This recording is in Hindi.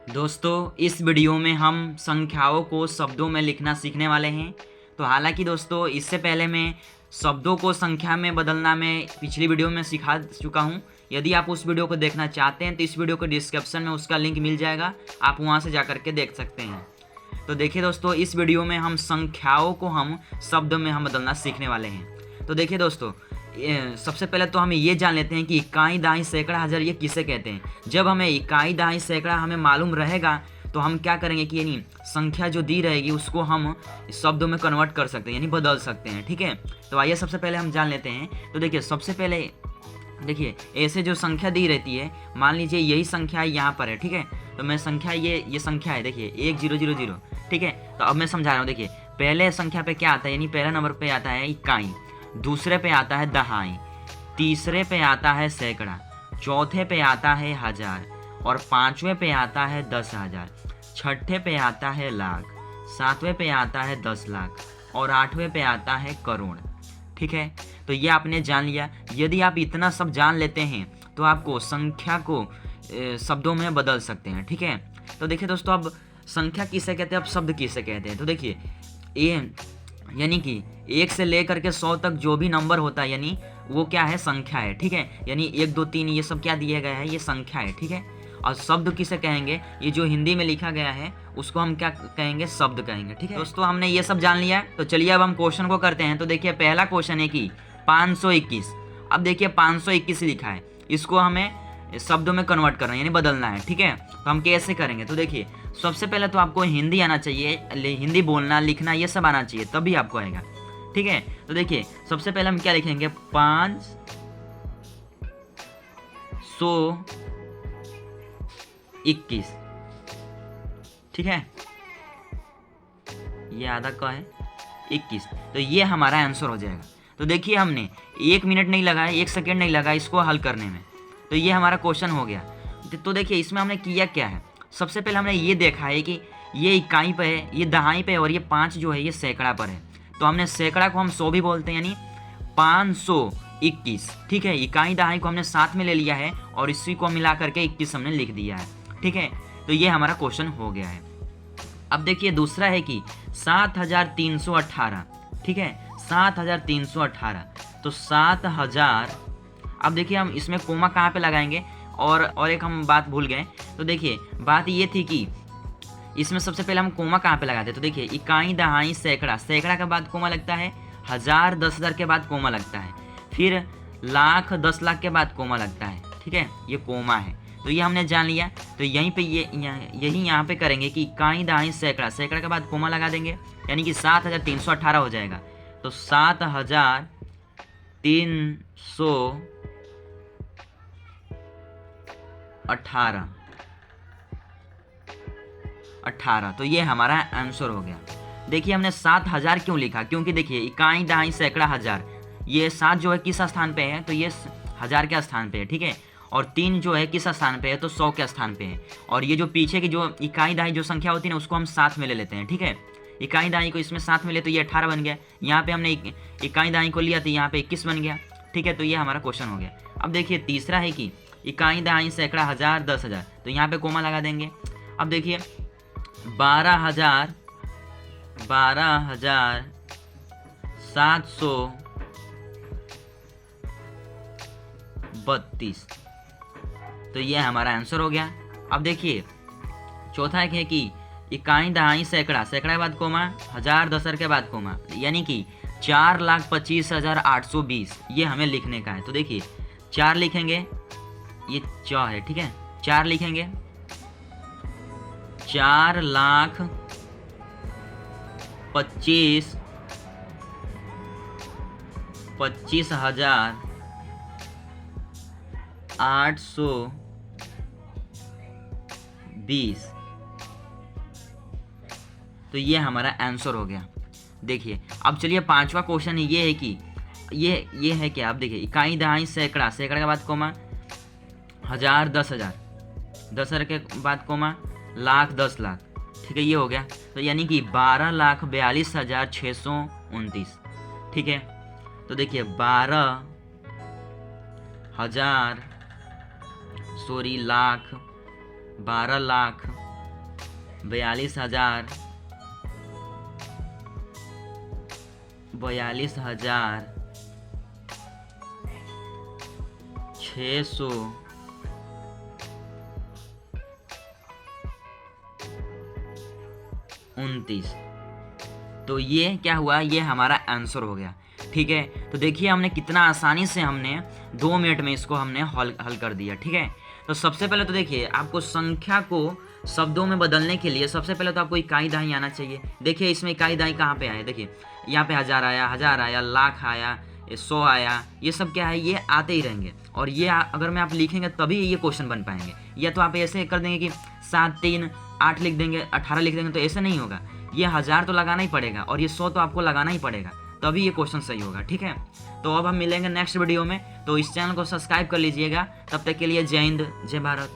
दोस्तों इस वीडियो में हम संख्याओं को शब्दों में लिखना सीखने वाले हैं। तो हालांकि दोस्तों इससे पहले मैं शब्दों को संख्या में बदलना मैं पिछली वीडियो में सिखा चुका हूं। यदि आप उस वीडियो को देखना चाहते हैं तो इस वीडियो को डिस्क्रिप्शन में उसका लिंक मिल जाएगा, आप वहां से जाकर के देख सकते हैं। तो देखिए दोस्तों, इस वीडियो में हम संख्याओं को हम शब्द में हम बदलना सीखने वाले हैं। तो देखिए दोस्तों, सबसे पहले तो हम ये जान लेते हैं कि इकाई, दहाई, सैकड़ा, हजार ये किसे कहते हैं। जब हमें इकाई, दहाई, सैकड़ा हमें मालूम रहेगा तो हम क्या करेंगे कि यानी संख्या जो दी रहेगी उसको हम शब्दों में कन्वर्ट कर सकते हैं, यानी बदल सकते हैं। ठीक है, तो आइए सबसे पहले हम जान लेते हैं। तो देखिए सबसे पहले देखिए ऐसे जो संख्या दी रहती है, मान लीजिए यही संख्या यहाँ पर है। ठीक है, तो मैं संख्या ये संख्या है, देखिए 1000। ठीक है, तो अब मैं समझा रहा हूँ। देखिए पहले संख्या पे क्या आता है, यानी पहला नंबर पे आता है इकाई, दूसरे पे आता है दहाई, तीसरे पे आता है सैकड़ा, चौथे पे आता है हजार और पांचवें पे आता है 10,000, छठे पे आता है लाख, सातवें पे आता है 10 लाख और आठवें पे आता है करोड़। ठीक है, तो ये आपने जान लिया। यदि आप इतना सब जान लेते हैं तो आपको संख्या को शब्दों में बदल सकते हैं। ठीक है, तो देखिए दोस्तों, अब संख्या किसे कहते हैं, अब शब्द किसे कहते हैं। तो देखिए ये यानी कि 1 से लेकर के 100 तक जो भी नंबर होता है यानी वो क्या है, संख्या है। ठीक है, यानी 1 2 3 ये सब क्या दिया गया है, ये संख्या है। ठीक है, और शब्द किसे कहेंगे, ये जो हिंदी में लिखा गया है उसको हम क्या कहेंगे, शब्द कहेंगे। ठीक है दोस्तों, हमने ये सब जान लिया है। तो चलिए अब हम क्वेश्चन को करते हैं। तो देखिए पहला क्वेश्चन है कि 521। अब देखिए 521 लिखा है, इसको हमें शब्दों में कन्वर्ट करना है, यानी बदलना है। ठीक है, तो हम कैसे करेंगे। तो देखिए सबसे पहले तो आपको हिंदी आना चाहिए, हिंदी बोलना लिखना ये सब आना चाहिए, तभी आपको आएगा। ठीक है, तो देखिए सबसे पहले हम क्या लिखेंगे, 521। ठीक है, ये आधा का है 21, तो ये हमारा आंसर हो जाएगा। तो देखिए हमने 1 मिनट नहीं लगाया, 1 सेकेंड नहीं लगा इसको हल करने में, तो ये हमारा क्वेश्चन हो गया। तो देखिए इसमें हमने किया क्या है, सबसे पहले हमने ये देखा है कि ये इकाई पे है, ये दहाई पे है और ये 5 जो है ये सैकड़ा पर है। तो हमने सैकड़ा को हम 100 भी बोलते हैं, यानी 521। ठीक है, इकाई दहाई को हमने साथ में ले लिया है और इसी को मिला करके 21 हमने लिख दिया है। ठीक है, तो ये हमारा क्वेश्चन हो गया है। अब देखिए दूसरा है कि 7318। ठीक है, 7318। तो 7000, अब देखिए हम इसमें कोमा कहाँ पे लगाएंगे, और एक हम बात भूल गए। तो देखिए बात ये थी कि इसमें सबसे पहले हम कोमा कहाँ पे लगाते हैं। तो देखिए इकाई, दहाई, सैकड़ा, सैकड़ा के बाद कोमा लगता है, हजार, 10,000 के बाद कोमा लगता है, फिर लाख, 10 लाख के बाद कोमा लगता है। ठीक है, ये कोमा है। तो ये हमने जान लिया। तो यहीं पे यही यहाँ पे करेंगे कि इकाई, दहाई, सैकड़ा, सैकड़ा के बाद कोमा लगा देंगे, यानी कि 7318 हो जाएगा। तो 7318। तो ये हमारा आंसर हो गया। देखिए हमने 7000 क्यों लिखा, क्योंकि देखिए इकाई, दहाई, सैकड़ा, हजार, ये 7 जो है किस स्थान पे है, तो ये 1000 के स्थान पे है। ठीक है, और 3 जो है किस स्थान पे है, तो 100 के स्थान पे है। और ये जो पीछे की जो इकाई, दहाई जो संख्या होती है ना उसको हम साथ में ले लेते हैं। ठीक है, इकाई, दहाई को इसमें साथ में ले तो ये 18 बन गया। यहाँ पे हमने इकाई, दहाई को लिया तो यहाँ पे 21 बन गया। ठीक है, तो ये हमारा क्वेश्चन हो गया। अब देखिए तीसरा है कि इकाई, दहाई, सैकड़ा, हजार, 10,000, तो यहाँ पे कोमा लगा देंगे। अब देखिए 12,732, तो ये हमारा आंसर हो गया। अब देखिए चौथा है कि इकाई, दहाई, सैकड़ा, सैकड़ा के बाद कोमा, हजार, 10,000 के बाद कोमा, यानी कि 4,25,820 ये हमें लिखने का है। तो देखिए 4 लिखेंगे, ये 4 है। ठीक है, 4 लिखेंगे, 4,25,820, तो ये हमारा आंसर हो गया। देखिए अब चलिए पांचवा क्वेश्चन ये है कि ये है क्या। अब देखिए इकाई, दहाई, सैकड़ा, सैकड़ा के बाद कोमा, हजार, 10,000, 10,000 के बाद कोमा, लाख, 10 लाख। ठीक है, ये हो गया। तो यानी कि 12,42,629। ठीक है, तो देखिए 12 लाख, 12 लाख 42,000 42,629। तो ये क्या हुआ, ये हमारा आंसर हो गया। ठीक है, तो देखिए हमने कितना आसानी से हमने 2 मिनट में इसको हमने हल कर दिया। ठीक है, तो सबसे पहले तो देखिए आपको संख्या को शब्दों में बदलने के लिए सबसे पहले तो आपको इकाई दहाई आना चाहिए। देखिए इसमें इकाई दहाई कहाँ पे आए, देखिए यहाँ पे 1000 आया, 1000 आया, लाख आया, 100 आया, ये सब क्या है, ये आते ही रहेंगे। और ये अगर मैं आप लिखेंगे तभी ये क्वेश्चन बन पाएंगे। या तो आप ऐसे कर देंगे कि 7 3 8 लिख देंगे, 18 लिख देंगे, तो ऐसे नहीं होगा। ये 1000 तो लगाना ही पड़ेगा और ये 100 तो आपको लगाना ही पड़ेगा, तभी ये क्वेश्चन सही होगा। ठीक है, तो अब हम मिलेंगे नेक्स्ट वीडियो में। तो इस चैनल को सब्सक्राइब कर लीजिएगा। तब तक के लिए जय हिंद, जय भारत।